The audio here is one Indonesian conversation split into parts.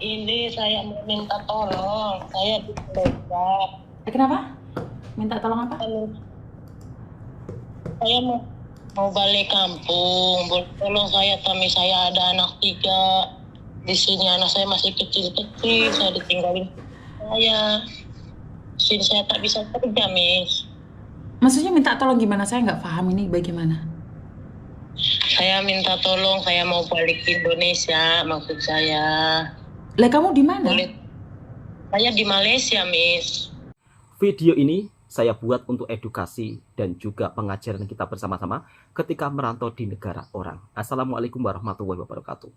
Ini saya mau minta tolong, saya dipecat. Kenapa? Minta tolong apa? Saya mau balik kampung. Tolong saya, kami saya ada anak 3. Di sini anak saya masih kecil-kecil, saya ditinggalin saya. Di sini saya tak bisa kerja, Miss. Maksudnya minta tolong gimana? Saya nggak paham ini bagaimana. Saya minta tolong, saya mau balik ke Indonesia, maksud saya. Lah kamu di mana? Boleh. Saya di Malaysia, Miss. Video ini saya buat untuk edukasi dan juga pengajaran kita bersama-sama ketika merantau di negara orang. Assalamualaikum warahmatullahi wabarakatuh.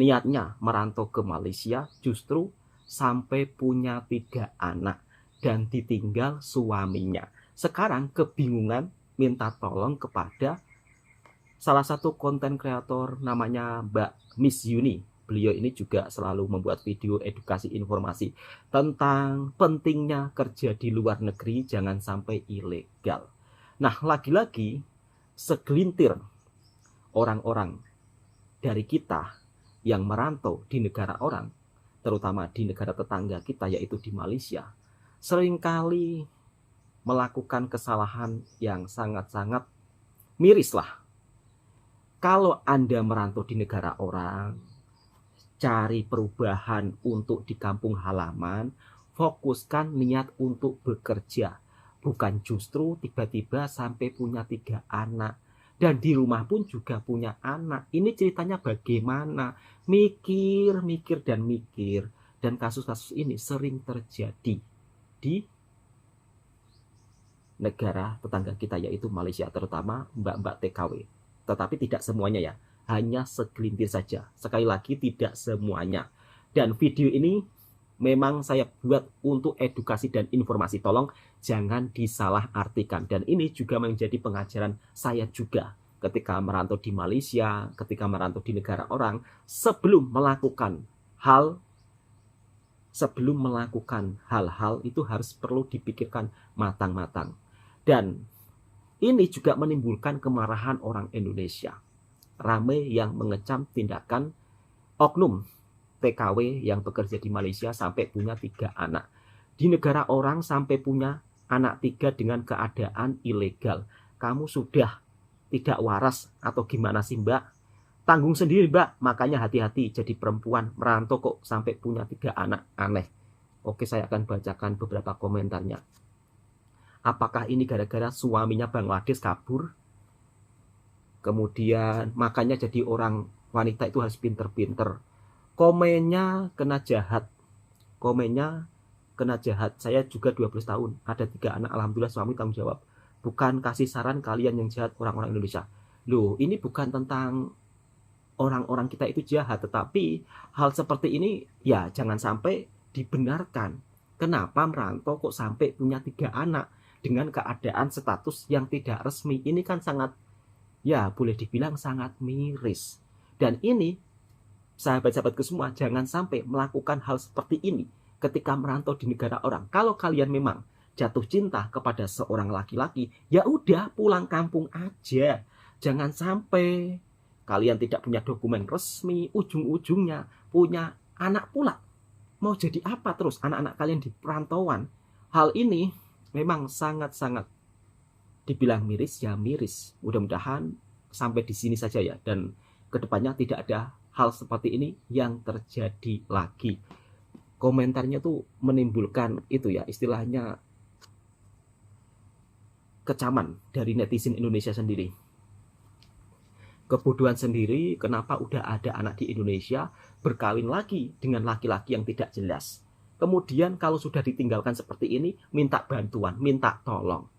Niatnya merantau ke Malaysia justru sampai punya 3 anak dan ditinggal suaminya. Sekarang kebingungan minta tolong kepada salah satu konten kreator namanya Mbak Miss Yuni. Beliau ini juga selalu membuat video edukasi informasi tentang pentingnya kerja di luar negeri, jangan sampai ilegal. Nah, lagi-lagi segelintir orang-orang dari kita yang merantau di negara orang, terutama di negara tetangga kita yaitu di Malaysia, seringkali melakukan kesalahan yang sangat-sangat miris lah. Kalau Anda merantau di negara orang, cari perubahan untuk di kampung halaman, fokuskan niat untuk bekerja. Bukan justru tiba-tiba sampai punya 3 anak. Dan di rumah pun juga punya anak. Ini ceritanya bagaimana? Mikir, mikir, dan mikir. Dan kasus-kasus ini sering terjadi di negara tetangga kita yaitu Malaysia, terutama mbak-mbak TKW. Tetapi tidak semuanya ya. Hanya segelintir saja. Sekali lagi tidak semuanya. Dan video ini memang saya buat untuk edukasi dan informasi. Tolong jangan disalahartikan. Dan ini juga menjadi pengajaran saya juga ketika merantau di Malaysia, ketika merantau di negara orang, sebelum melakukan hal-hal itu harus perlu dipikirkan matang-matang. Dan ini juga menimbulkan kemarahan orang Indonesia. Ramai yang mengecam tindakan oknum TKW yang bekerja di Malaysia sampai punya 3 anak. Di negara orang sampai punya anak 3 dengan keadaan ilegal. Kamu sudah tidak waras atau gimana sih, Mbak? Tanggung sendiri, Mbak. Makanya hati-hati jadi perempuan merantau kok sampai punya 3 anak. Aneh. Oke, saya akan bacakan beberapa komentarnya. Apakah ini gara-gara suaminya Bangladesh kabur? Kemudian makanya jadi orang wanita itu harus pinter-pinter. Komennya kena jahat. Saya juga 12 tahun. Ada 3 anak. Alhamdulillah suami tanggung jawab. Bukan kasih saran kalian yang jahat orang-orang Indonesia. Loh, ini bukan tentang orang-orang kita itu jahat. Tetapi hal seperti ini ya jangan sampai dibenarkan. Kenapa merantau kok sampai punya 3 anak dengan keadaan status yang tidak resmi? Ini kan sangat, ya boleh dibilang sangat miris. Dan ini sahabat-sahabatku semua, jangan sampai melakukan hal seperti ini ketika merantau di negara orang. Kalau kalian memang jatuh cinta kepada seorang laki-laki, ya udah pulang kampung aja. Jangan sampai kalian tidak punya dokumen resmi, ujung-ujungnya punya anak pula. Mau jadi apa terus anak-anak kalian di perantauan? Hal ini memang sangat-sangat dibilang miris, ya miris. Mudah-mudahan sampai di sini saja ya. Dan kedepannya tidak ada hal seperti ini yang terjadi lagi. Komentarnya tuh menimbulkan itu ya, istilahnya kecaman dari netizen Indonesia sendiri. Kebodohan sendiri, kenapa udah ada anak di Indonesia berkawin lagi dengan laki-laki yang tidak jelas. Kemudian kalau sudah ditinggalkan seperti ini, minta bantuan, minta tolong.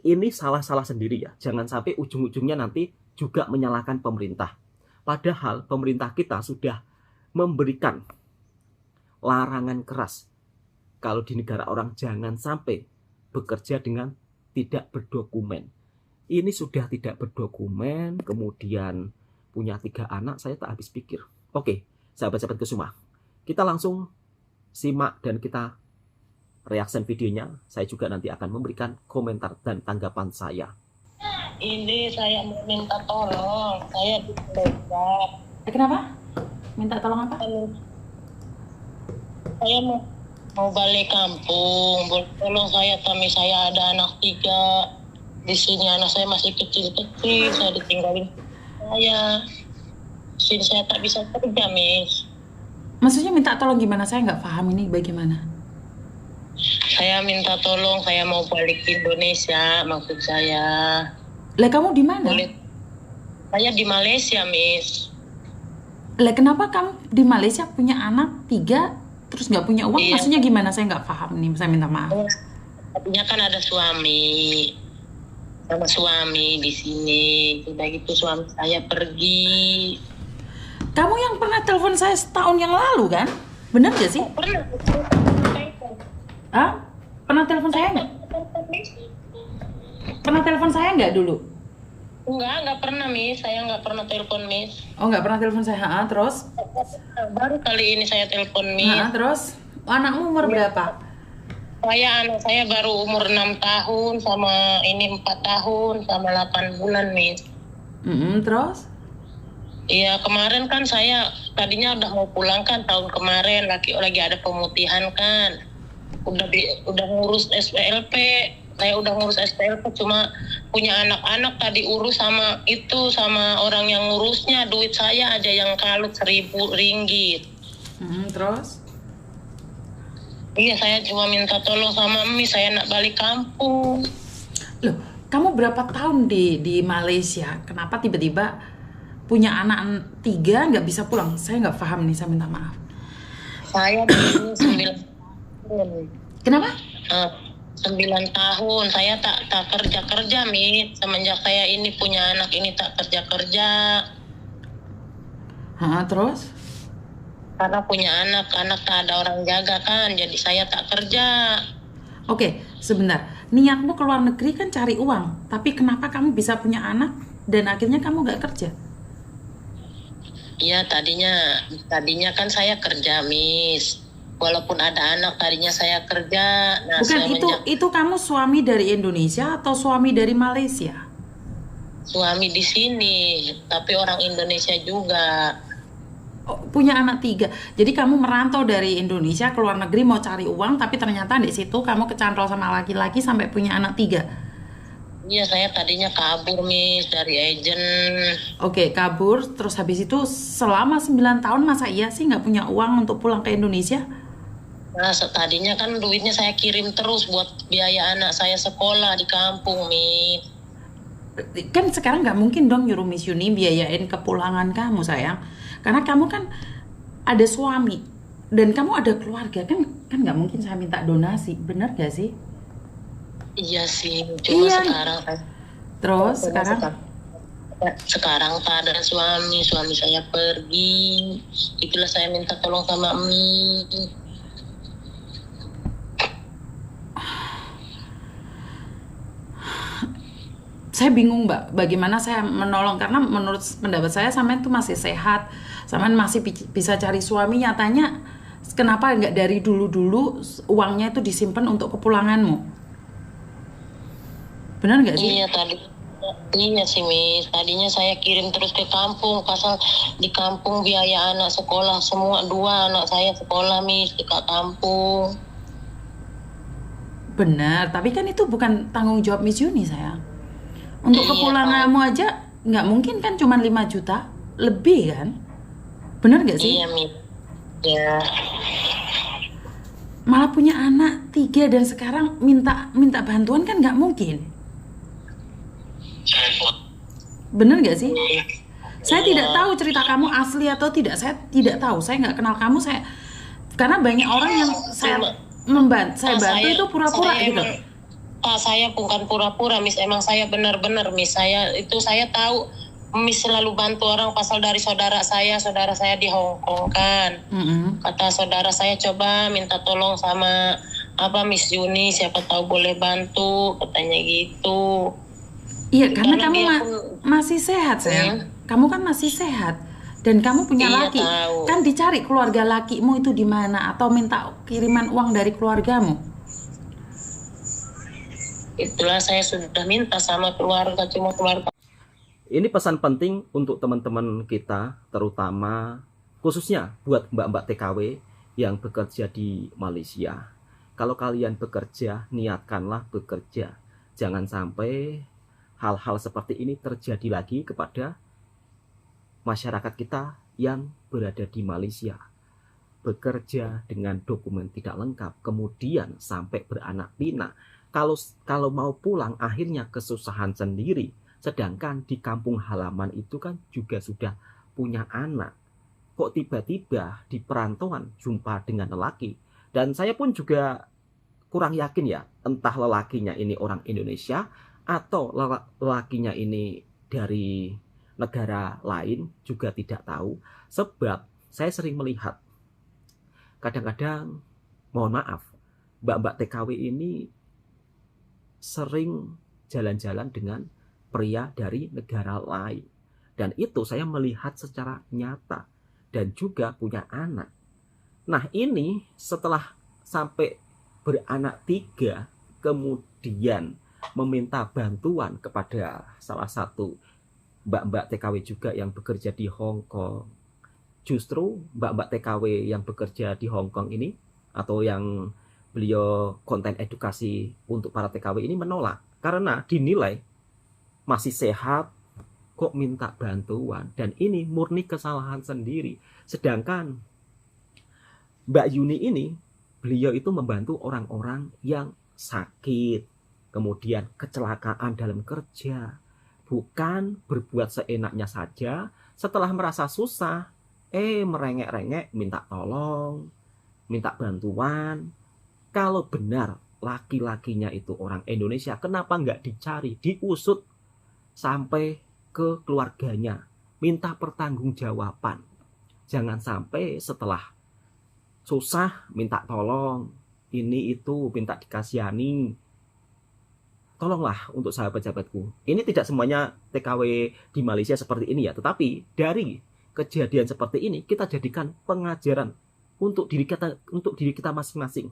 Ini salah-salah sendiri ya. Jangan sampai ujung-ujungnya nanti juga menyalahkan pemerintah. Padahal pemerintah kita sudah memberikan larangan keras. Kalau di negara orang jangan sampai bekerja dengan tidak berdokumen. Ini sudah tidak berdokumen, kemudian punya 3 anak, saya tak habis pikir. Oke, sahabat-sahabatku semua. Kita langsung simak dan kita reaction videonya. Saya juga nanti akan memberikan komentar dan tanggapan saya. Ini saya mau minta tolong, saya dipecat. Kenapa? Minta tolong apa? Saya mau balik kampung. Tolong saya, kami saya ada anak 3. Di sini anak saya masih kecil-kecil. Saya ditinggalin saya. Di sini saya tak bisa kerja, Miss. Maksudnya minta tolong gimana? Saya nggak paham ini bagaimana. Saya minta tolong, saya mau balik ke Indonesia, maksud saya. Lah kamu di mana? Boleh. Saya di Malaysia, Miss. Lah kenapa kamu di Malaysia punya anak 3 terus nggak punya uang? Iya. Maksudnya gimana? Saya nggak paham nih. Saya minta maaf. Artinya kan ada suami, sama suami di sini. Sudah gitu suami saya pergi. Kamu yang pernah telepon saya setahun yang lalu kan? Bener gak sih? Pernah. Ah? Pernah telepon saya nggak? Pernah telepon saya nggak dulu? Enggak pernah, Miss. Saya nggak pernah telepon, Miss. Oh nggak pernah telepon saya. Terus? Baru kali ini saya telepon, Miss. Terus? Anakmu umur berapa? Anak saya baru umur 6 tahun, sama ini 4 tahun, sama 8 bulan, Miss. Terus? Iya, kemarin kan saya tadinya udah mau pulang kan tahun kemarin, lagi ada pemutihan kan. Udah ngurus SPLP. Saya udah ngurus SPLP, cuma punya anak-anak tadi urus sama orang yang ngurusnya, duit saya aja yang kalut 1.000 ringgit. Terus? Iya, saya cuma minta tolong sama Emi, saya nak balik kampung. Loh, kamu berapa tahun di Malaysia? Kenapa tiba-tiba punya anak 3 nggak bisa pulang? Saya nggak paham nih, saya minta maaf. Saya di sini 9 tahun. Kenapa? 9 tahun. Saya tak kerja, Mi. Semenjak saya ini punya anak ini tak kerja. Terus? Karena punya anak tak ada orang jaga kan, jadi saya tak kerja. Oke, sebentar. Niatmu ke luar negeri kan cari uang, tapi kenapa kamu bisa punya anak dan akhirnya kamu nggak kerja? Iya, tadinya kan saya kerja, Miss. Walaupun ada anak, tadinya saya kerja. Nah, Bukan, itu kamu suami dari Indonesia atau suami dari Malaysia? Suami di sini, tapi orang Indonesia juga. Punya anak 3. Jadi kamu merantau dari Indonesia ke luar negeri mau cari uang, tapi ternyata di situ kamu kecantol sama laki-laki sampai punya anak 3. Iya, saya tadinya kabur, Miss, dari agen. Oke, kabur. Terus habis itu selama 9 tahun masa iya sih nggak punya uang untuk pulang ke Indonesia? Nah, tadinya kan duitnya saya kirim terus buat biaya anak saya sekolah di kampung, Miss. Kan sekarang nggak mungkin dong nyuruh Miss Yuni biayain kepulangan kamu, sayang. Karena kamu kan ada suami dan kamu ada keluarga, kan nggak mungkin saya minta donasi, benar gak sih? Iya sih, cuma Iya. sekarang Terus sekarang tak ada suami saya pergi. Itulah saya minta tolong sama Mi. saya bingung, Mbak, bagaimana saya menolong, karena menurut pendapat saya sampean tuh masih sehat, sampean masih bisa cari suami. Nyatanya kenapa nggak dari dulu uangnya itu disimpan untuk kepulanganmu? Benar nggak sih? Iya sih, Miss. Tadinya saya kirim terus ke kampung, pasal di kampung biaya anak sekolah semua 2 anak saya sekolah, Miss, di kampung. Benar, tapi kan itu bukan tanggung jawab Miss Yuni, sayang. Untuk Iya, kepulanganmu aja nggak mungkin kan, cuma 5 juta lebih kan? Benar nggak sih? Iya, Miss. Ya. Malah punya anak 3 dan sekarang minta bantuan kan nggak mungkin. Bener gak sih? Saya tidak tahu cerita kamu asli atau tidak. Saya tidak tahu. Saya nggak kenal kamu. Karena banyak orang yang saya bantu itu pura-pura gitu. Saya bukan pura-pura, Miss. Emang saya benar-benar, Miss. Saya tahu Miss selalu bantu orang pasal dari saudara saya di Hong Kong kan. Kata saudara saya, coba minta tolong sama Miss Yuni, siapa tahu boleh bantu, katanya gitu. Iya, karena kamu masih sehat, sayang. Kamu kan masih sehat dan kamu punya laki. Tahu. Kan dicari keluarga lakimu itu di mana, atau minta kiriman uang dari keluargamu. Itulah saya sudah minta sama keluarga, cuma keluarga. Ini pesan penting untuk teman-teman kita, terutama khususnya buat mbak-mbak TKW yang bekerja di Malaysia. Kalau kalian bekerja, niatkanlah bekerja. Jangan sampai hal-hal seperti ini terjadi lagi kepada masyarakat kita yang berada di Malaysia. Bekerja dengan dokumen tidak lengkap, kemudian sampai beranak pinak. Kalau mau pulang akhirnya kesusahan sendiri. Sedangkan di kampung halaman itu kan juga sudah punya anak. Kok tiba-tiba di perantauan jumpa dengan lelaki? Dan saya pun juga kurang yakin ya, entah lelakinya ini orang Indonesia atau lelakinya ini dari negara lain, juga tidak tahu. Sebab saya sering melihat, kadang-kadang, mohon maaf, mbak-mbak TKW ini sering jalan-jalan dengan pria dari negara lain. Dan itu saya melihat secara nyata. Dan juga punya anak. Nah ini setelah sampai beranak 3, kemudian meminta bantuan kepada salah satu mbak-mbak TKW juga yang bekerja di Hong Kong. Justru mbak-mbak TKW yang bekerja di Hong Kong ini, atau yang beliau konten edukasi untuk para TKW ini, menolak. Karena dinilai masih sehat, kok minta bantuan. Dan ini murni kesalahan sendiri. Sedangkan Mbak Yuni ini, beliau itu membantu orang-orang yang sakit, kemudian kecelakaan dalam kerja. Bukan berbuat seenaknya saja, setelah merasa susah, merengek-rengek minta tolong, minta bantuan. Kalau benar laki-lakinya itu orang Indonesia, kenapa nggak dicari, diusut sampai ke keluarganya, minta pertanggungjawaban. Jangan sampai setelah susah minta tolong, ini itu minta dikasihani. Tolonglah untuk sahabat-sahabatku. Ini tidak semuanya TKW di Malaysia seperti ini ya, tetapi dari kejadian seperti ini kita jadikan pengajaran untuk diri kita masing-masing.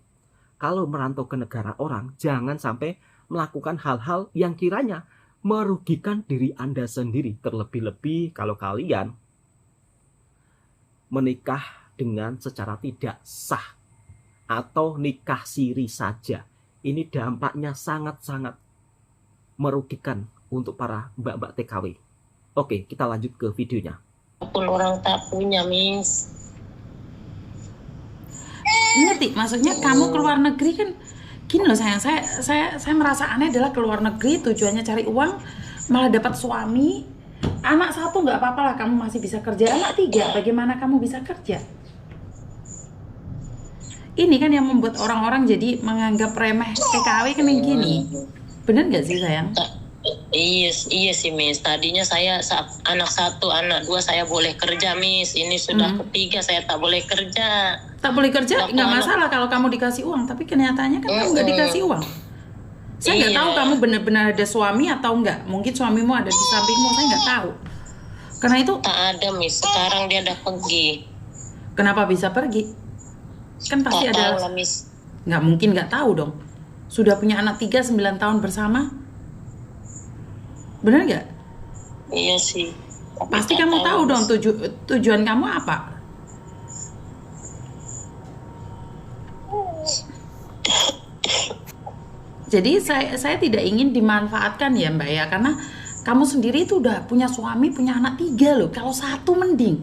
Kalau merantau ke negara orang, jangan sampai melakukan hal-hal yang kiranya merugikan diri Anda sendiri. Terlebih-lebih kalau kalian menikah dengan secara tidak sah atau nikah siri saja. Ini dampaknya sangat-sangat merugikan untuk para mbak-mbak TKW. Oke, kita lanjut ke videonya. Walaupun orang tak punya, Miss. Ngerti? Maksudnya kamu keluar negeri kan gini loh sayang, saya merasa aneh adalah keluar negeri tujuannya cari uang, malah dapat suami, anak 1 nggak apa-apa lah, kamu masih bisa kerja, anak 3 bagaimana kamu bisa kerja? Ini kan yang membuat orang-orang jadi menganggap remeh TKW kan yang gini, bener nggak sih sayang? Iya sih Miss, tadinya saya anak 1, anak 2 saya boleh kerja Miss, ini sudah ketiga saya tak boleh kerja. Tak boleh kerja nggak masalah kalau kamu dikasih uang, tapi kenyataannya kan kamu nggak dikasih uang. Saya nggak tahu kamu benar-benar ada suami atau enggak, mungkin suamimu ada di sampingmu, saya nggak tahu. Karena itu tak ada Miss, sekarang dia udah pergi. Kenapa bisa pergi? Kan pasti tak ada. Tahu lah, Miss. Nggak mungkin nggak tahu dong. Sudah punya anak 3 9 tahun bersama. Benar nggak? Iya sih. Pasti kamu tahu dong tujuan kamu apa. Jadi saya tidak ingin dimanfaatkan ya Mbak ya, karena kamu sendiri itu udah punya suami, punya anak 3 loh. Kalau 1 mending,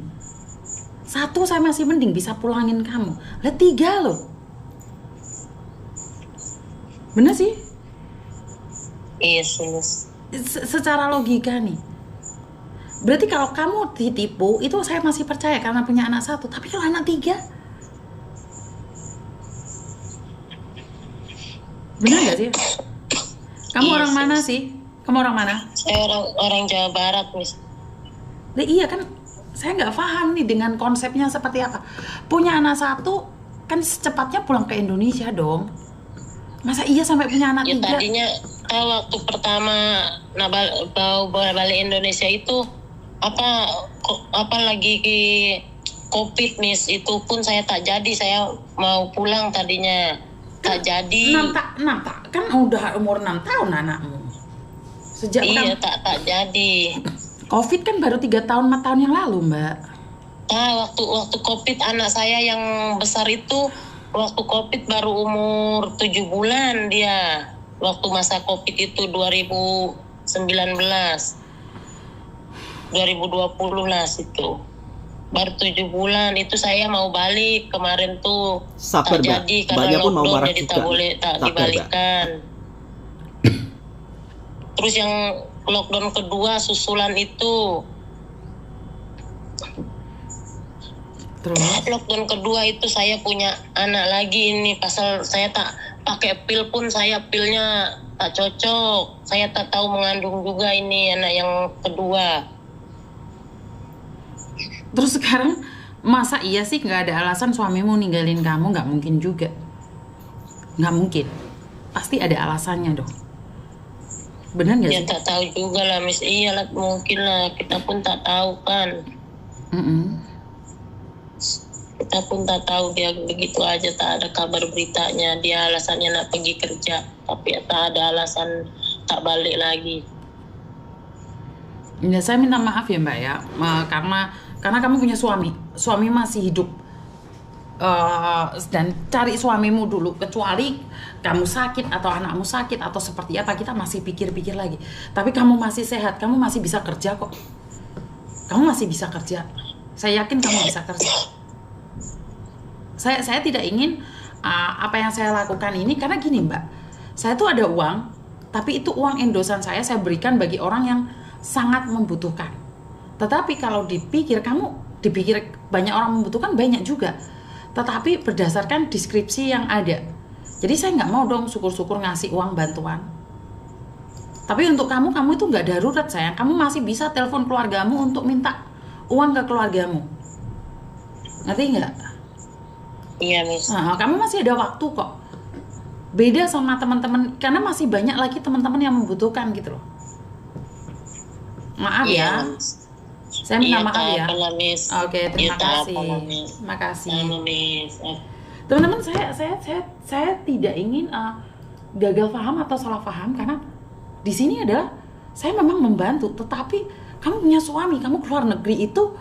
1 saya masih mending bisa pulangin kamu. Lah 3 loh. Bener sih? Iya sih Miss. Secara logika nih, berarti kalau kamu ditipu itu saya masih percaya karena punya anak 1. Tapi kalau anak 3, benar nggak sih? Kamu Iya, orang sis. mana sih? Kamu orang mana? Saya orang Jawa Barat Miss. Lah iya kan, saya nggak paham nih dengan konsepnya seperti apa. Punya anak 1 kan secepatnya pulang ke Indonesia dong. Masa iya sampai punya anak Ya 3? tadinya waktu pertama bawa balik Indonesia itu apa lagi COVID Miss, itu pun saya tak jadi, saya mau pulang tadinya tak jadi. 6 kan udah umur 6 tahun anakmu. Sejak Iya kamu tak jadi. COVID kan baru 3 tahun 4 tahun yang lalu Mbak. Waktu COVID anak saya yang besar itu waktu COVID baru umur 7 bulan dia. Waktu masa COVID itu 2019. 2020 lah situ. Baru 7 bulan itu saya mau balik kemarin tuh. Sabar, tak Mbak. jadi karena Mbaknya pun mau lockdown marah jadi juga. tak boleh tak Sabar, Mbak. dibalikan. Terus yang lockdown kedua susulan itu. Terus Lockdown kedua itu saya punya anak lagi ini pasal saya tak pakai pil pun saya pilnya tak cocok. Saya tak tahu mengandung juga ini anak yang kedua. terus sekarang masa iya sih nggak ada alasan suamimu ninggalin kamu? Nggak mungkin juga. Nggak mungkin. Pasti ada alasannya dong. Benar nggak Ya sih? tak tahu juga lah Miss. Iyalah mungkin lah kita pun tak tahu kan. Mm-mm. Kita pun tak tahu dia begitu aja tak ada kabar beritanya. Dia alasannya nak pergi kerja tapi tak ada alasan tak balik lagi. Ya, saya minta maaf ya Mbak ya, karena kamu punya suami masih hidup. Dan cari suamimu dulu, kecuali kamu sakit atau anakmu sakit atau seperti apa, kita masih pikir-pikir lagi. Tapi kamu masih sehat, kamu masih bisa kerja kok. Kamu masih bisa kerja. Saya yakin kamu bisa kerja. Saya tidak ingin apa yang saya lakukan ini, karena gini Mbak, saya tuh ada uang, tapi itu uang endosan saya berikan bagi orang yang sangat membutuhkan. Tetapi kalau dipikir banyak orang membutuhkan, banyak juga. Tetapi berdasarkan deskripsi yang ada. Jadi saya nggak mau dong syukur-syukur ngasih uang bantuan. Tapi untuk kamu itu nggak darurat sayang. Kamu masih bisa telepon keluargamu untuk minta uang ke keluargamu. Ngerti nggak? Iya Miss. Nah, kamu masih ada waktu kok. Beda sama teman-teman, karena masih banyak lagi teman-teman yang membutuhkan gitu loh. Maaf ya, Miss. saya minta Iya, maaf tak ya. apalah, Miss. Oke, terima Iya, tak kasih. apalah, Miss. Terima kasih. Miss. Teman-teman, saya tidak ingin gagal paham atau salah paham, karena di sini adalah saya memang membantu, tetapi kamu punya suami, kamu keluar negeri itu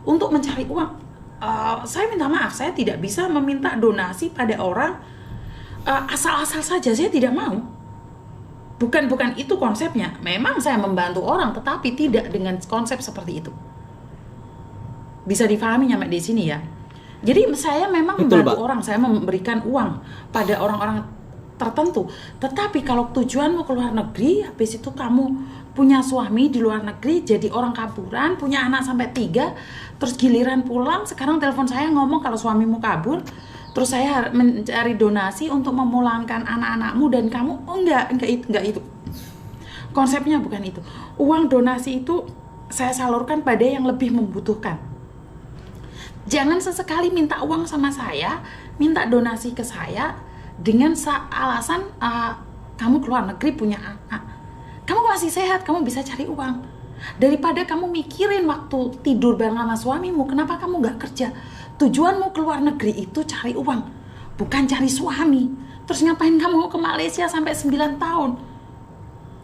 untuk mencari uang. Saya minta maaf, saya tidak bisa meminta donasi pada orang asal-asal saja. Saya tidak mau. Bukan itu konsepnya. Memang saya membantu orang, tetapi tidak dengan konsep seperti itu. Bisa difahami nyampe di sini ya. Jadi saya memang Betul, membantu Mbak. orang, saya memberikan uang pada orang-orang tertentu. Tetapi kalau tujuanmu ke luar negeri, habis itu kamu punya suami di luar negeri, jadi orang kaburan, punya anak sampai 3, terus giliran pulang, sekarang telepon saya ngomong kalau suamimu kabur, terus saya mencari donasi untuk memulangkan anak-anakmu, dan kamu, oh enggak itu. Konsepnya bukan itu. Uang donasi itu saya salurkan pada yang lebih membutuhkan. Jangan sesekali minta uang sama saya, minta donasi ke saya dengan alasan kamu keluar negeri punya anak. Kamu masih sehat, kamu bisa cari uang. Daripada kamu mikirin waktu tidur bareng sama suamimu, kenapa kamu gak kerja? Tujuanmu keluar negeri itu cari uang, bukan cari suami. Terus ngapain kamu ke Malaysia sampai 9 tahun?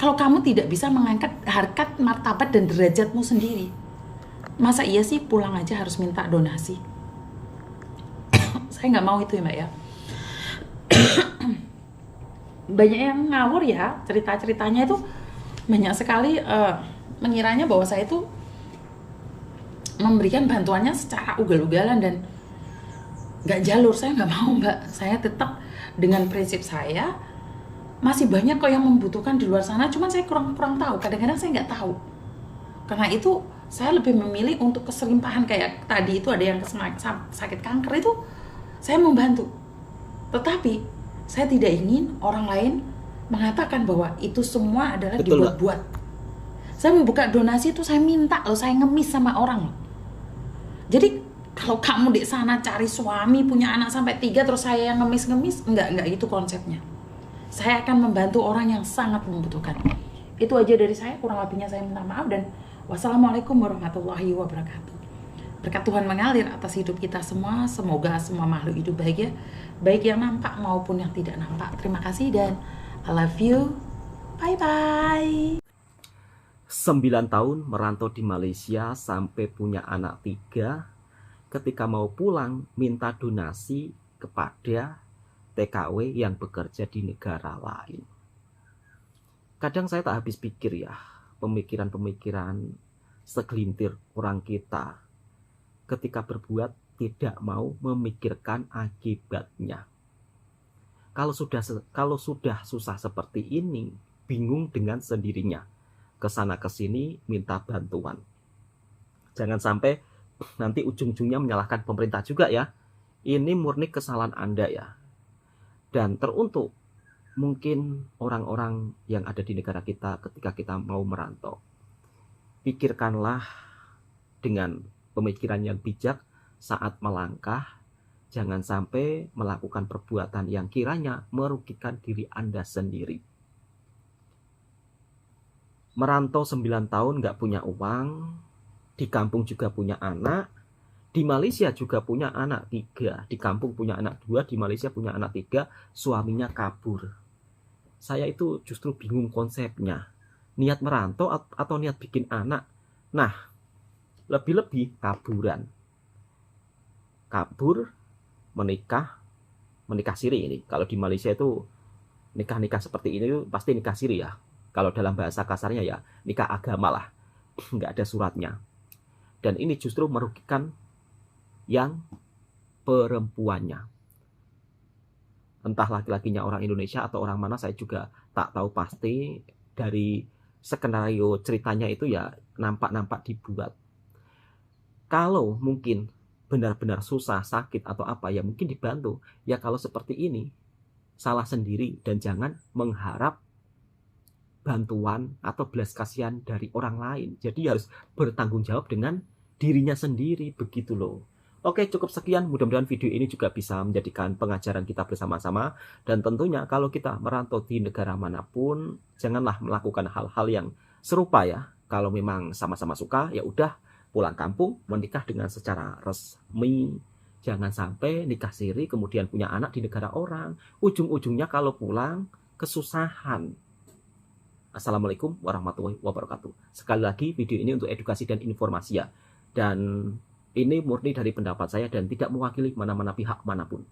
Kalau kamu tidak bisa mengangkat harkat, martabat, dan derajatmu sendiri. Masa iya sih pulang aja harus minta donasi? Saya nggak mau itu ya Mbak ya. Banyak yang ngawur ya, cerita-ceritanya itu banyak sekali mengiranya bahwa saya itu memberikan bantuannya secara ugal-ugalan dan nggak jalur. Saya nggak mau Mbak, saya tetap dengan prinsip saya. Masih banyak kok yang membutuhkan di luar sana, cuman saya kurang tahu. Kadang-kadang saya nggak tahu. Karena itu saya lebih memilih untuk keserimpahan, kayak tadi itu ada yang sakit kanker, itu saya membantu. Tetapi saya tidak ingin orang lain mengatakan bahwa itu semua adalah Betul, dibuat-buat. Saya membuka donasi itu saya minta loh, saya ngemis sama orang. Jadi kalau kamu di sana cari suami, punya anak sampai 3, terus saya yang ngemis-ngemis, enggak itu konsepnya. Saya akan membantu orang yang sangat membutuhkan. Itu aja dari saya, kurang lebihnya saya minta maaf, dan wassalamualaikum warahmatullahi wabarakatuh. Berkat Tuhan mengalir atas hidup kita semua. Semoga semua makhluk hidup bahagia, baik yang nampak maupun yang tidak nampak. Terima kasih dan I love you. Bye-bye. 9 tahun merantau di Malaysia sampai punya anak 3, ketika mau pulang minta donasi kepada TKW yang bekerja di negara lain. Kadang saya tak habis pikir ya, pemikiran-pemikiran segelintir orang kita ketika berbuat tidak mau memikirkan akibatnya. Kalau sudah susah seperti ini, bingung dengan sendirinya, kesana kesini minta bantuan. Jangan sampai nanti ujung-ujungnya menyalahkan pemerintah juga ya. Ini murni kesalahan Anda ya. Dan teruntuk mungkin orang-orang yang ada di negara kita ketika kita mau merantau, pikirkanlah dengan pemikiran yang bijak saat melangkah. Jangan sampai melakukan perbuatan yang kiranya merugikan diri Anda sendiri. Merantau 9 tahun nggak punya uang, di kampung juga punya anak, di Malaysia juga punya anak 3, di kampung punya anak 2, di Malaysia punya anak 3, suaminya kabur. Saya itu justru bingung konsepnya. Niat merantau atau niat bikin anak? Nah, lebih-lebih kaburan. Kabur, menikah siri ini. Kalau di Malaysia itu nikah seperti ini pasti nikah siri ya. Kalau dalam bahasa kasarnya ya nikah agama lah, nggak ada suratnya. Dan ini justru merugikan yang perempuannya. Entah laki-lakinya orang Indonesia atau orang mana saya juga tak tahu pasti. Dari skenario ceritanya itu ya nampak dibuat. Kalau mungkin benar-benar susah, sakit atau apa ya mungkin dibantu. Ya kalau seperti ini salah sendiri dan jangan mengharap bantuan atau belas kasihan dari orang lain. Jadi harus bertanggung jawab dengan dirinya sendiri, begitu loh. Oke, cukup sekian. Mudah-mudahan video ini juga bisa menjadikan pengajaran kita bersama-sama. Dan tentunya kalau kita merantau di negara manapun, janganlah melakukan hal-hal yang serupa ya. Kalau memang sama-sama suka, ya udah pulang kampung, menikah dengan secara resmi. Jangan sampai nikah siri kemudian punya anak di negara orang. Ujung-ujungnya kalau pulang kesusahan. Assalamualaikum warahmatullahi wabarakatuh. Sekali lagi video ini untuk edukasi dan informasi ya. Dan ini murni dari pendapat saya dan tidak mewakili mana-mana pihak manapun.